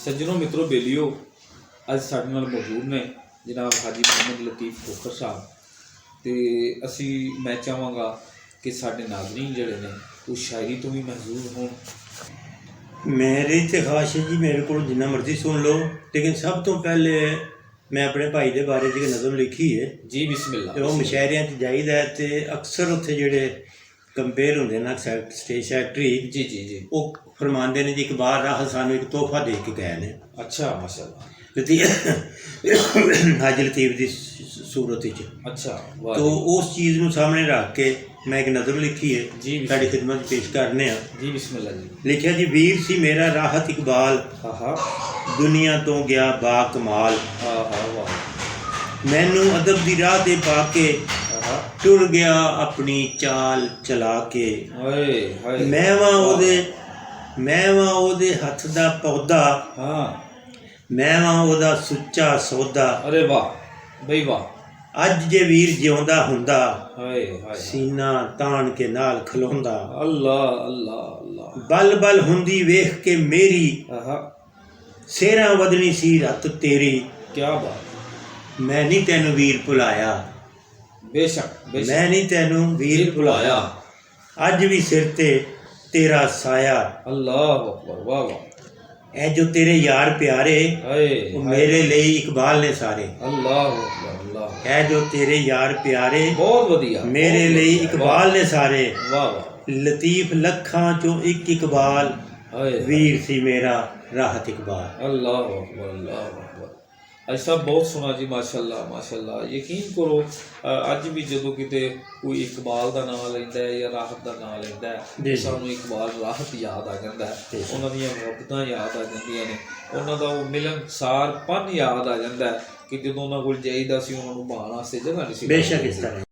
सज्जनों मित्रों बेलियो अज साडे नाल मौजूद ने जनाब हाजी मोहम्मद लतीफ़ खोखर साहब। तो असी मैं चाहांगा कि साडे नाज़रीन जिहड़े ने वो शायरी तो भी महजूज होण। मेरी तो ख्वाहिश है जी मेरे को जिन्ना मर्जी सुन लो, लेकिन सब तो पहले मैं अपने भाई के बारे च नज़म लिखी है जी बिस्मिल्लाह। तो मुशायरियां च जाइदा है तो अक्सर उत्थे जेह्ड़े कंपेयर होंदे ना स्टेज सैकटरी जी जी जी वो फरमाते हैं जी इकबाल राहत सानू एक तोहफा दे के गए ने। अच्छा माशाल्लाह। हाजी लतीफ़ की सूरत च अच्छा वाह तो जी। उस चीज़ को सामने रख के मैं एक नज़म लिखी है जी साड़ी खिदमत च पेश करने जी बिस्मिल्लाह जी। लिखिया जी वीर सी मेरा राहत इकबाल हाँ हाँ दुनिया तो गया बाकमाल हाँ हाँ वाह मैनू अदब दी राह दे पाके हाँ टुर गया अपनी चाल चला के हाय हाय मैं ओदे हथ दा पौधा हाँ मैं ओदा सुच्चा सौदा अरे वाह भाई वाह। अज जे वीर जिउंदा हुंदा हाय हाय सीना तान के नाल खलोंदा अल्लाह अल्लाह अल्लाह बल बल हुंदी वेख के मेरी हाँ सेरा वदनी सी रत तेरी क्या बात। मैं नहीं तेनू वीर भुलाया बेशक बेशक मैं नहीं तेनू वीर भुलाया अज भी सिर ते तेरा साया अल्लाह अकबर वाह वाह। ए जो तेरे यार प्यारे हाय वो हाय मेरे लिए इकबाल ने सारे अल्लाह अकबर अल्लाह। ए जो तेरे यार प्यारे बहुत वधिया मेरे बहुत लिए वधिया, इकबाल ने सारे वाह वाह लतीफ लखां चो एक इकबाल हाय वीर सी मेरा राहत इकबाल। अल्लाह अकबर अल्लाह अकबर। ऐसा बहुत सुना जी माशाल्लाह माशाल्लाह। यकीन करो अज भी जो किते कोई इकबाल का नाम लैंदा है या राहत का नाम लैंदा है सानू इकबाल राहत याद आ जाता है, उन्हों दी मुहब्बतां याद आ जांदियां ने, उन्हों का वो मिलनसारपन याद आ जाता है कि जो उन्होंने कोल जाईदा सी उन्होंने बहाने वास्ते जगह नहीं सी। बेशक इस तरह